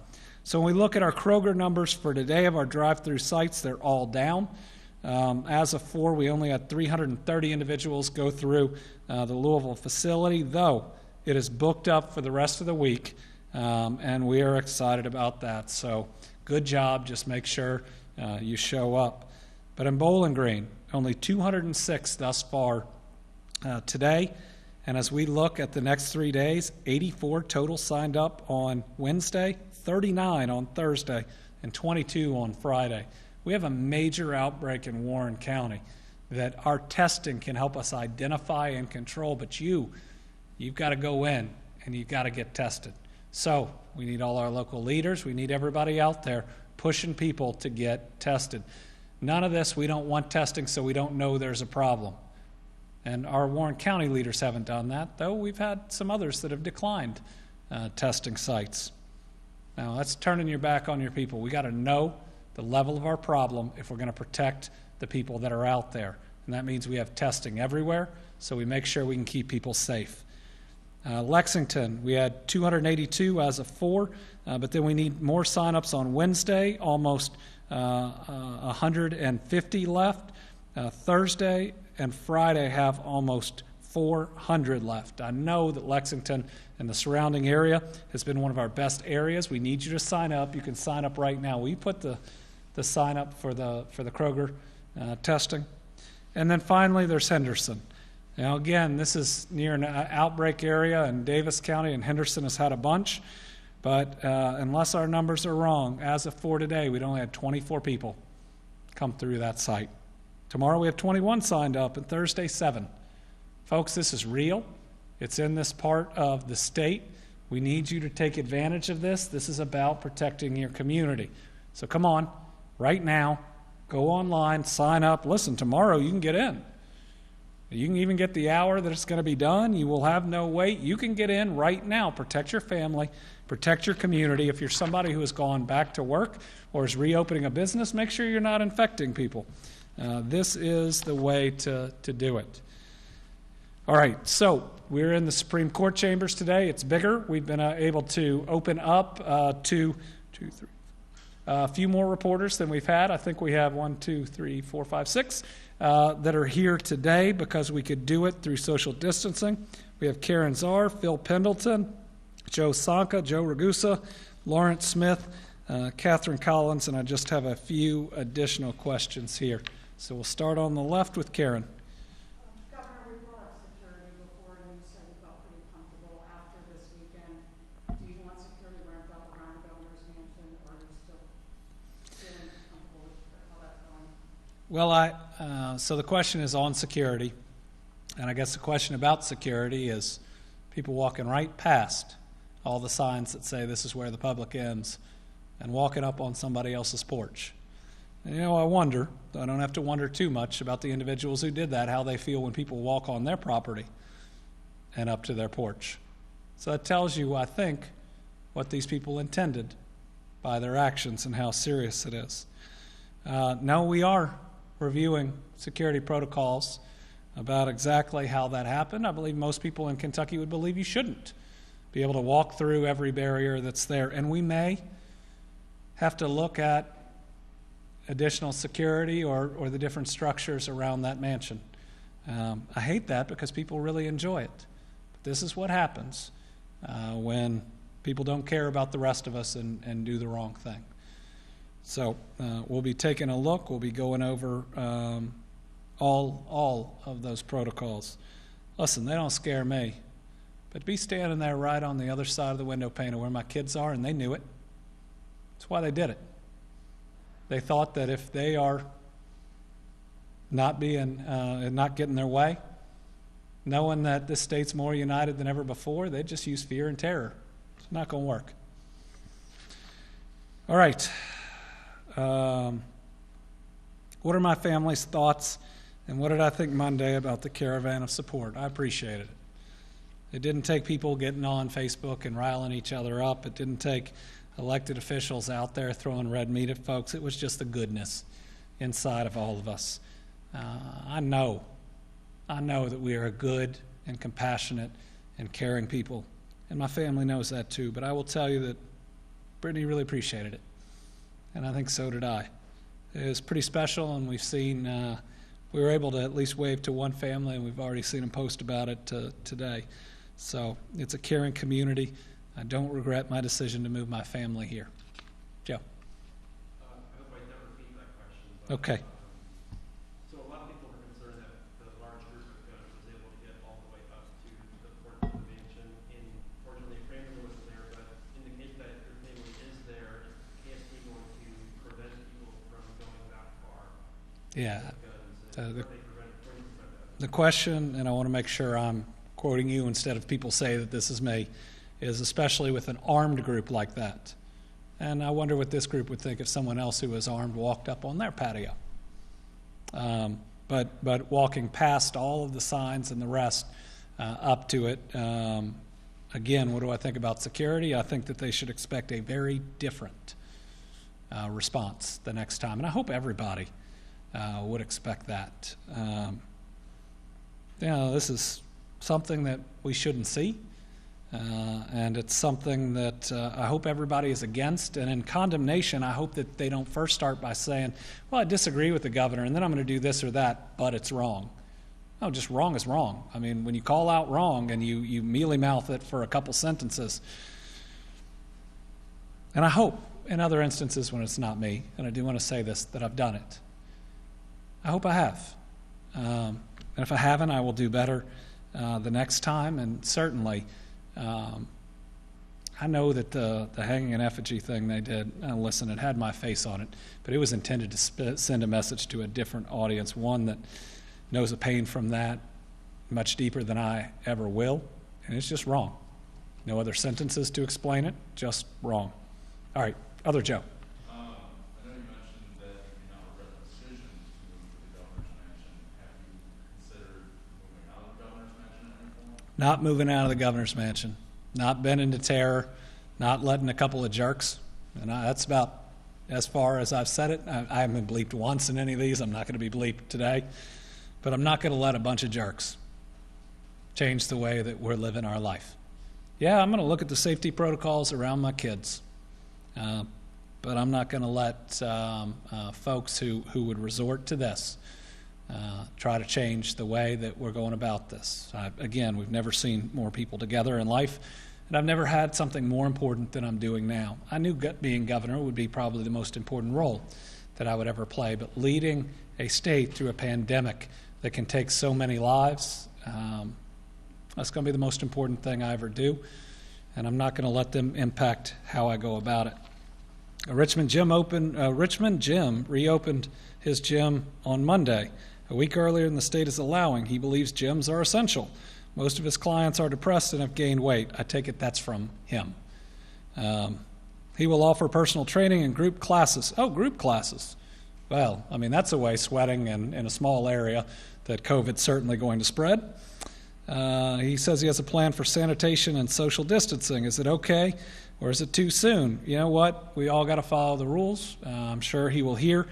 Speaker 1: So when we look at our Kroger numbers for today of our drive-through sites, they're all down. As of 4, we only had 330 individuals go through the Louisville facility, though it is booked up for the rest of the week, and we are excited about that. So good job. Just make sure you show up. But in Bowling Green, only 206 thus far today. And as we look at the next 3 days, 84 total signed up on Wednesday, 39 on Thursday, and 22 on Friday. We have a major outbreak in Warren County that our testing can help us identify and control, but you've got to go in and you've got to get tested. So we need all our local leaders, we need everybody out there pushing people to get tested. None of this, we don't want testing so we don't know there's a problem. And our Warren County leaders haven't done that, though we've had some others that have declined testing sites. Now, that's turning your back on your people. We got to know the level of our problem if we're going to protect the people that are out there. And that means we have testing everywhere, so we make sure we can keep people safe. Lexington, we had 282 as of 4, but then we need more signups on Wednesday, almost 150 left. Thursday and Friday have almost 400 left. I know that Lexington and the surrounding area has been one of our best areas. We need you to sign up. You can sign up right now. We put the sign up for the Kroger testing. And then finally, there's Henderson. Now, again, this is near an outbreak area in Davis County, and Henderson has had a bunch. But unless our numbers are wrong, as of 4 today, we'd only had 24 people come through that site. Tomorrow we have 21 signed up, and Thursday 7. Folks, this is real. It's in this part of the state. We need you to take advantage of this. This is about protecting your community. So come on, right now, go online, sign up. Listen, tomorrow you can get in. You can even get the hour that it's going to be done. You will have no wait. You can get in right now. Protect your family. Protect your community. If you're somebody who has gone back to work or is reopening a business, make sure you're not infecting people. This is the way to do it. All right, so we're in the Supreme Court chambers today. It's bigger. We've been able to open up to a few more reporters than we've had. I think we have 1, 2, 3, 4, 5, 6 that are here today because we could do it through social distancing. We have Karen Czar, Phil Pendleton, Joe Sanka, Joe Ragusa, Lawrence Smith, Catherine Collins, and I just have a few additional questions here. So we'll start on the left with Karen.
Speaker 4: Governor, we brought up security before, and you said you felt pretty comfortable after this weekend. Do you want security ramped up around the governor's mansion, or are you still feeling comfortable with how that's going?
Speaker 1: Well, so the question is on security, and I guess the question about security is people walking right past all the signs that say this is where the public ends and walking up on somebody else's porch. And, I wonder, I don't have to wonder too much about the individuals who did that, how they feel when people walk on their property and up to their porch. So that tells you, I think, what these people intended by their actions and how serious it is. No, we are reviewing security protocols about exactly how that happened. I believe most people in Kentucky would believe you shouldn't be able to walk through every barrier that's there. And we may have to look at additional security or the different structures around that mansion. I hate that because people really enjoy it. But this is what happens when people don't care about the rest of us and do the wrong thing. So we'll be taking a look. We'll be going over all of those protocols. Listen, they don't scare me. But be standing there right on the other side of the window pane of where my kids are, and they knew it. That's why they did it. They thought that if they are not getting their way, knowing that this state's more united than ever before, they'd just use fear and terror. It's not going to work. All right. What are my family's thoughts, and what did I think Monday about the caravan of support? I appreciated it. It didn't take people getting on Facebook and riling each other up. It didn't take elected officials out there throwing red meat at folks. It was just the goodness inside of all of us. I know that we are a good and compassionate and caring people, and my family knows that too. But I will tell you that Brittany really appreciated it, and I think so did I. It was pretty special, and we've seen, we were able to at least wave to one family, and we've already seen them post about it today. So it's a caring community. I don't regret my decision to move my family here. Joe.
Speaker 5: I hope I never repeat that question. But,
Speaker 1: Okay.
Speaker 5: So a lot of people were concerned that the large group of gunners was able to get all the way up to the porch of the mansion. And fortunately, your family wasn't there, but in the case that your family is there, is KSP going to prevent people from going that far?
Speaker 1: Yeah.
Speaker 5: With guns? And
Speaker 1: The
Speaker 5: are they going to prevent that?
Speaker 1: The question, and I want to make sure I'm quoting you instead of people say that this is me, is especially with an armed group like that. And I wonder what this group would think if someone else who was armed walked up on their patio. But walking past all of the signs and the rest up to it, again, what do I think about security? I think that they should expect a very different response the next time. And I hope everybody would expect that. This is something that we shouldn't see. And it's something that I hope everybody is against. And in condemnation, I hope that they don't first start by saying, well, I disagree with the governor, and then I'm going to do this or that, but it's wrong. No, just wrong is wrong. I mean, when you call out wrong and you mealy-mouth it for a couple sentences, and I hope in other instances when it's not me, and I do want to say this, that I've done it. I hope I have. And if I haven't, I will do better the next time, and certainly I know that the hanging an effigy thing they did, listen, it had my face on it, but it was intended to send a message to a different audience, one that knows the pain from that much deeper than I ever will, and it's just wrong. No other sentences to explain it, just wrong. All right, other Joe.
Speaker 6: I know you mentioned that you now regret the decision to move to the governor's mansion. Have you considered moving out of the governor's mansion at any point?
Speaker 1: Not moving out of the governor's mansion, not bending to terror, not letting a couple of jerks. And that's about as far as I've said it. I haven't been bleeped once in any of these. I'm not going to be bleeped today. But I'm not going to let a bunch of jerks change the way that we're living our life. Yeah, I'm going to look at the safety protocols around my kids. But I'm not going to let folks who would resort to this try to change the way that we're going about this. Again, we've never seen more people together in life, and I've never had something more important than I'm doing now. I knew being governor would be probably the most important role that I would ever play, but leading a state through a pandemic that can take so many lives, that's going to be the most important thing I ever do, and I'm not going to let them impact how I go about it. Richmond Gym reopened his gym on Monday, a week earlier than the state is allowing. He believes gyms are essential. Most of his clients are depressed and have gained weight. I take it that's from him. He will offer personal training and group classes. Oh, group classes. Well, I mean, that's a way sweating in a small area that COVID's certainly going to spread. He says he has a plan for sanitation and social distancing. Is it okay, or is it too soon? You know what? We all got to follow the rules. I'm sure he will hear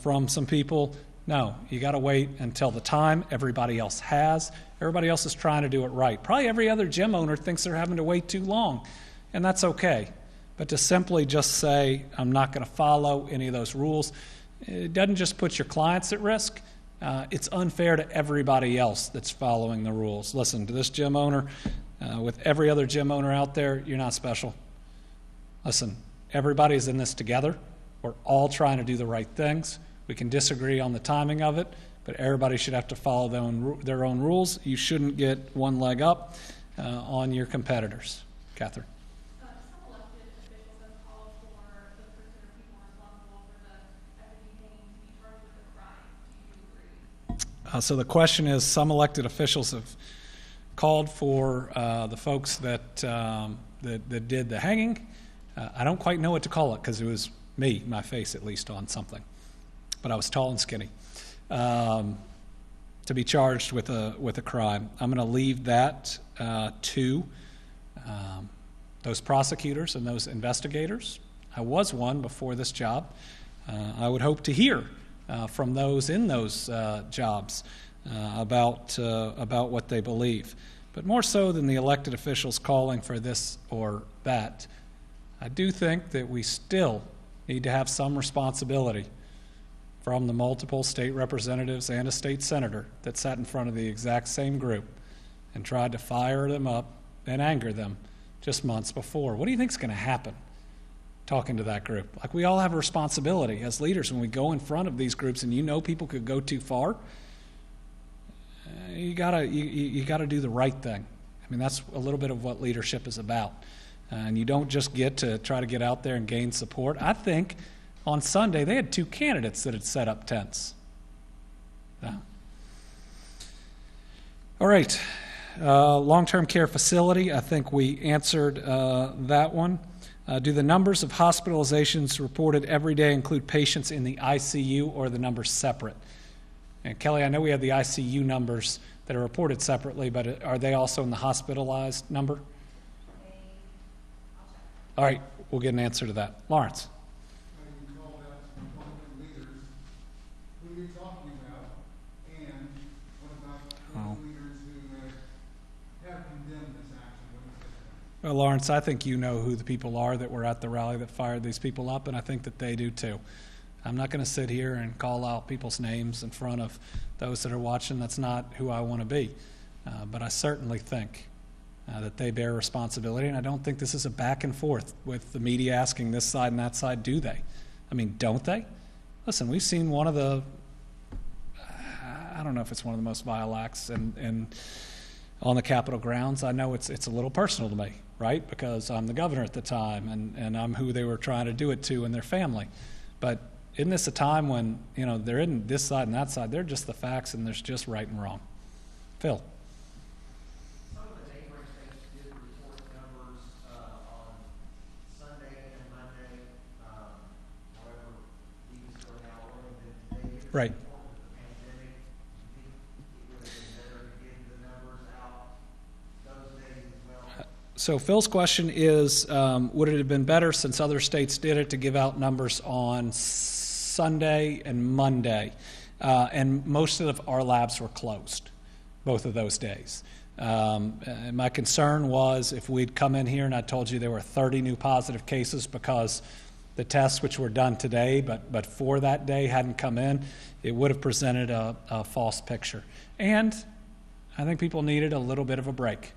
Speaker 1: from some people, no, you got to wait until the time everybody else has. Everybody else is trying to do it right. Probably every other gym owner thinks they're having to wait too long, and that's okay. But to simply just say, I'm not going to follow any of those rules, it doesn't just put your clients at risk. It's unfair to everybody else that's following the rules. Listen, to this gym owner, with every other gym owner out there, you're not special. Listen, everybody's in this together. We're all trying to do the right things. We can disagree on the timing of it, but everybody should have to follow their own rules. You shouldn't get one leg up on your competitors. Catherine.
Speaker 7: Some elected officials have called for the particular people responsible for the effigy hanging to be charged with a crime. Do you agree?
Speaker 1: So the question is, some elected officials have called for the folks that did the hanging. I don't quite know what to call it because it was me, my face at least, on something. But I was tall and skinny, to be charged with a crime. I'm going to leave that to those prosecutors and those investigators. I was one before this job. I would hope to hear from those in those jobs about what they believe. But more so than the elected officials calling for this or that, I do think that we still need to have some responsibility from the multiple state representatives and a state senator that sat in front of the exact same group and tried to fire them up and anger them just months before. What do you think is going to happen talking to that group? Like, we all have a responsibility as leaders when we go in front of these groups and you know people could go too far. You gotta do the right thing. I mean, that's a little bit of what leadership is about. And you don't just get to try to get out there and gain support. I think on Sunday they had 2 candidates that had set up tents. All right. Long-term care facility, I think we answered that one. Do the numbers of hospitalizations reported every day include patients in the ICU, or are the numbers separate? And Kelly, I know we have the ICU numbers that are reported separately, but are they also in the hospitalized number? All right, we'll get an answer to that. Lawrence.
Speaker 8: You called out some prominent leaders. Who are you talking about? And what about those leaders who have condemned this action? What do you say?
Speaker 1: Well, Lawrence, I think you know who the people are that were at the rally that fired these people up, and I think that they do too. I'm not going to sit here and call out people's names in front of those that are watching. That's not who I want to be. But I certainly think that they bear responsibility, and I don't think this is a back and forth with the media asking this side and that side, do they? I mean, don't they? Listen, we've seen one of the, I don't know if it's one of the most vile acts on the Capitol grounds. I know it's a little personal to me, right? Because I'm the governor at the time, and I'm who they were trying to do it to and their family. But isn't this a time when, there isn't this side and that side, they're just the facts and there's just right and wrong? Phil.
Speaker 9: Some of the neighboring states did report numbers on Sunday and Monday. However, even still now early than today.
Speaker 1: Right.
Speaker 9: With the pandemic, do you think it would have been better to give the numbers out those days as well?
Speaker 1: So Phil's question is, would it have been better, since other states did it, to give out numbers on Sunday and Monday? And most of our labs were closed both of those days. My concern was if we'd come in here and I told you there were 30 new positive cases because the tests which were done today but for that day hadn't come in, it would have presented a false picture. And I think people needed a little bit of a break,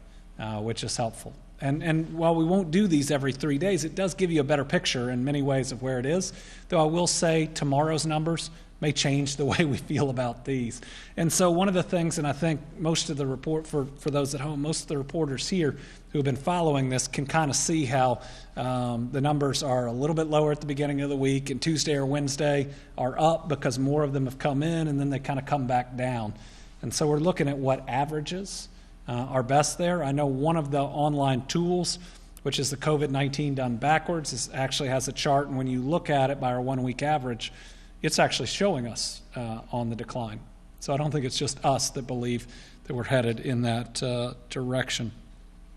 Speaker 1: which is helpful. And while we won't do these every 3 days, it does give you a better picture in many ways of where it is. Though I will say tomorrow's numbers may change the way we feel about these. And so one of the things, and I think most of the report, for those at home, most of the reporters here who have been following this can kind of see how the numbers are a little bit lower at the beginning of the week, and Tuesday or Wednesday are up because more of them have come in, and then they kind of come back down. And so we're looking at what averages are best there. I know one of the online tools, which is the COVID-19 done backwards, actually has a chart, and when you look at it by our 1 week average, it's actually showing us on the decline. So I don't think it's just us that believe we're headed in that direction.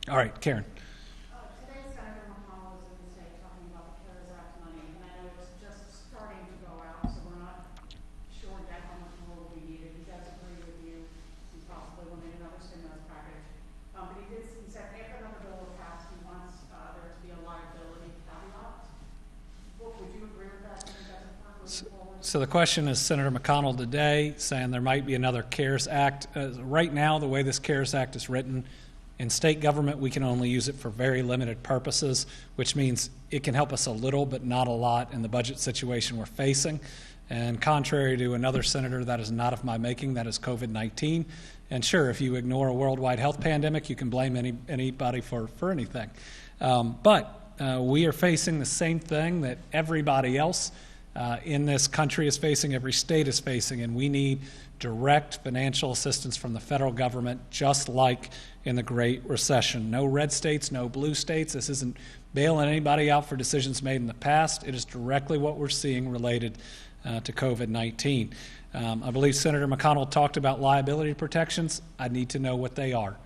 Speaker 1: All right, Karen.
Speaker 4: Today, Senator McConnell was in the state talking about the CARES Act money, and I know it's just starting to go out, so we're not sure yet how much more will be needed. He does agree with you, and possibly will need another stimulus package. But he said if another bill is passed, he wants there to be a liability caveat. Would you agree with that? Do you think that's important moving forward?
Speaker 1: So the question is Senator McConnell today saying there might be another CARES Act. Right now, the way this CARES Act is written, in state government, we can only use it for very limited purposes, which means it can help us a little, but not a lot in the budget situation we're facing. And contrary to another senator, that is not of my making, that is COVID-19. And sure, if you ignore a worldwide health pandemic, you can blame anybody for anything. But we are facing the same thing that everybody else in this country is facing, every state is facing, and we need direct financial assistance from the federal government, just like in the Great Recession. No red states, no blue states. This isn't bailing anybody out for decisions made in the past. It is directly what we're seeing related to COVID-19. I believe Senator McConnell talked about liability protections. I need to know what they are.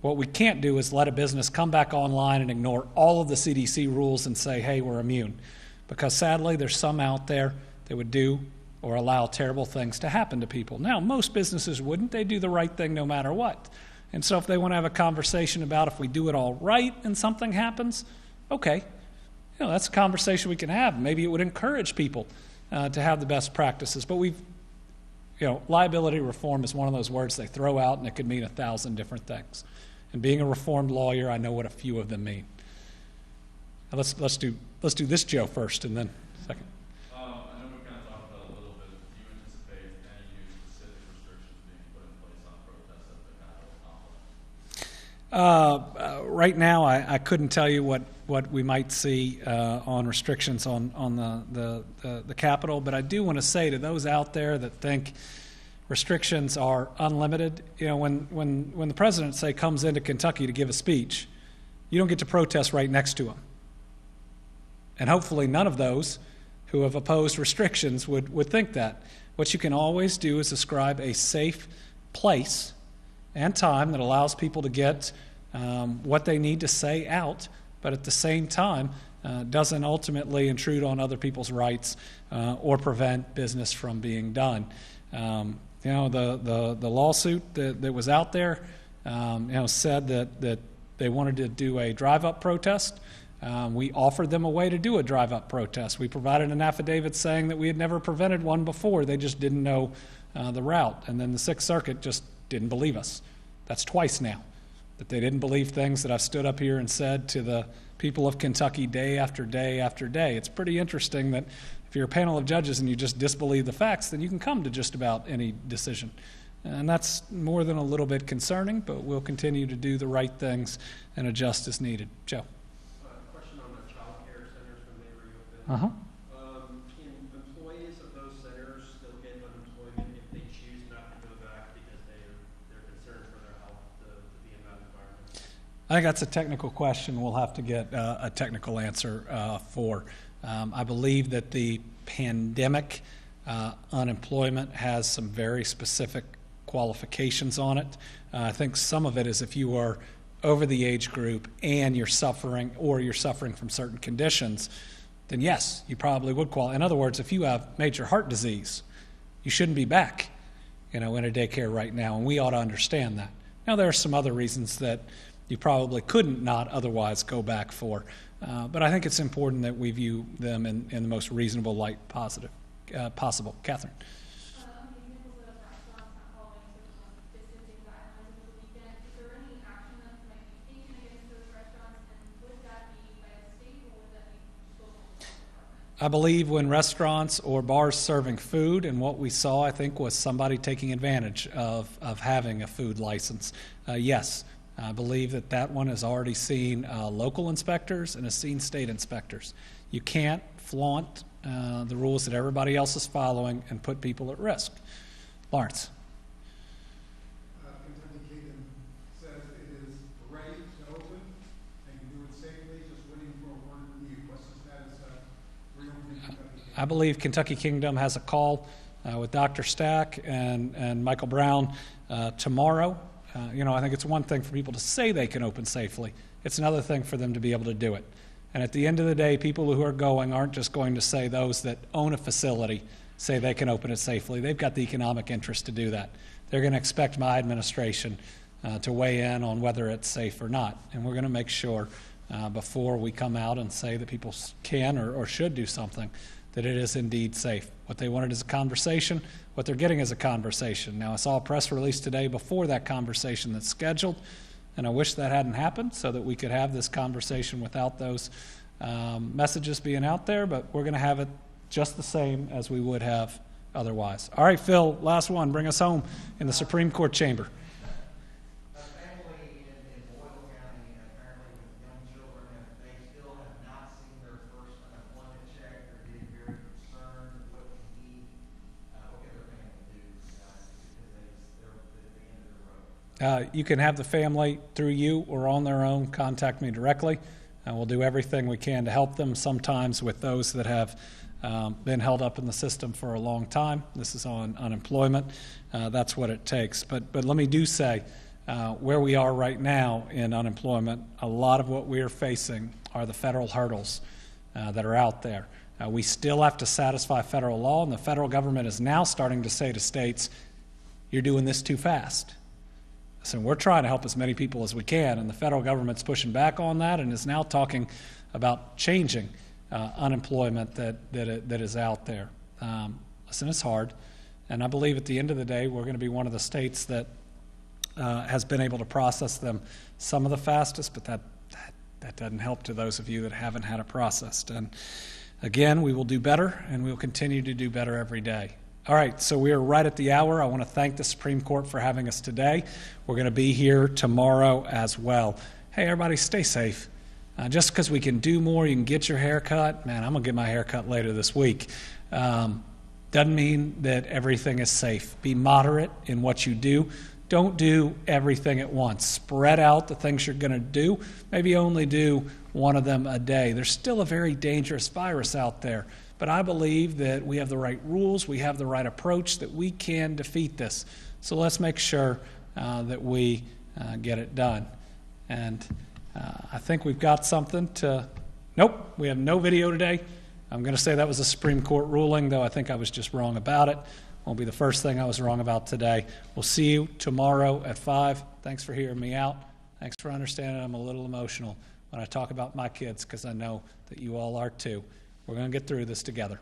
Speaker 1: What we can't do is let a business come back online and ignore all of the CDC rules and say, hey, we're immune. Because sadly, there's some out there that would do or allow terrible things to happen to people. Now, most businesses wouldn't. They do the right thing no matter what. And so if they want to have a conversation about if we do it all right and something happens, okay. That's a conversation we can have. Maybe it would encourage people to have the best practices. But liability reform is one of those words they throw out, and it could mean 1,000 different things. And being a reformed lawyer, I know what a few of them mean. Now let's do this Joe first, and then second.
Speaker 6: I know we kind of talked about it a little bit. Do you anticipate any new specific restrictions being put in place on protests at the Capitol complex?
Speaker 1: Right now, I couldn't tell you what we might see on restrictions on the Capitol, but I do want to say to those out there that think restrictions are unlimited, when the president, say, comes into Kentucky to give a speech, you don't get to protest right next to him. And hopefully none of those who have opposed restrictions would think that. What you can always do is ascribe a safe place and time that allows people to get what they need to say out, but at the same time doesn't ultimately intrude on other people's rights or prevent business from being done. The lawsuit that was out there said that they wanted to do a drive-up protest. We offered them a way to do a drive-up protest. We provided an affidavit saying that we had never prevented one before. They just didn't know the route. And then the Sixth Circuit just didn't believe us. That's twice now that they didn't believe things that I've stood up here and said to the people of Kentucky day after day after day. It's pretty interesting that if you're a panel of judges and you just disbelieve the facts, then you can come to just about any decision. And that's more than a little bit concerning, but we'll continue to do the right things and adjust as needed. Joe.
Speaker 5: Question on the child care centers when they reopen.
Speaker 1: Uh-huh.
Speaker 5: Can employees of those centers still get unemployment if they choose not to go back because they're concerned for their health to be in that environment?
Speaker 1: I think that's a technical question we'll have to get a technical answer for. I believe that the pandemic unemployment has some very specific qualifications on it. I think some of it is if you are over the age group and you're suffering from certain conditions, then yes, you probably would qualify. In other words, if you have major heart disease, you shouldn't be back, in a daycare right now, and we ought to understand that. Now, there are some other reasons that you probably couldn't not otherwise go back for, but I think it's important that we view them in the most reasonable light possible. Catherine. I believe when restaurants or bars serving food, and what we saw, I think, was somebody taking advantage of having a food license. Yes, I believe that one has already seen local inspectors and has seen state inspectors. You can't flaunt the rules that everybody else is following and put people at risk. Lawrence.
Speaker 8: Kentucky Kingdom says it is ready to open and can do it safely, just waiting for a word from you. What's the status of reopening Kentucky Kingdom?
Speaker 1: I believe Kentucky Kingdom has a call with Dr. Stack and Michael Brown tomorrow I think it's one thing for people to say they can open safely. It's another thing for them to be able to do it. And at the end of the day, people who are going aren't just going to say those that own a facility say they can open it safely. They've got the economic interest to do that. They're going to expect my administration to weigh in on whether it's safe or not. And we're going to make sure before we come out and say that people can or should do something, that it is indeed safe. What they wanted is a conversation. What they're getting is a conversation. Now, I saw a press release today before that conversation that's scheduled, and I wish that hadn't happened so that we could have this conversation without those messages being out there, but we're going to have it just the same as we would have otherwise. All right, Phil, last one. Bring us home in the Supreme Court chamber.
Speaker 9: A family in Boyle County, apparently with young children, they still have not seen their first unemployment check. They're getting very concerned. What can their family do? Because they're at the end of the road.
Speaker 1: You can have the family, through you or on their own, contact me directly. We'll do everything we can to help them, sometimes with those that have been held up in the system for a long time. This is on unemployment. That's what it takes. But let me do say, where we are right now in unemployment, a lot of what we are facing are the federal hurdles that are out there. We still have to satisfy federal law, and the federal government is now starting to say to states, you're doing this too fast. So we're trying to help as many people as we can, and the federal government's pushing back on that and is now talking about changing unemployment that is out there. Listen, it's hard, and I believe at the end of the day we're going to be one of the states that has been able to process them some of the fastest, but that doesn't help to those of you that haven't had it processed. And again, we will do better, and we will continue to do better every day. All right, so we are right at the hour. I want to thank the Supreme Court for having us today. We're going to be here tomorrow as well. Hey, everybody, stay safe. Just because we can do more, you can get your hair cut. Man, I'm going to get my hair cut later this week. Doesn't mean that everything is safe. Be moderate in what you do. Don't do everything at once. Spread out the things you're going to do. Maybe only do one of them a day. There's still a very dangerous virus out there. But I believe that we have the right rules, we have the right approach, that we can defeat this. So let's make sure that we get it done. And I think we've got something to... Nope, we have no video today. I'm going to say that was a Supreme Court ruling, though I think I was just wrong about it. Won't be the first thing I was wrong about today. We'll see you tomorrow at 5. Thanks for hearing me out. Thanks for understanding I'm a little emotional when I talk about my kids, because I know that you all are too. We're going to get through this together.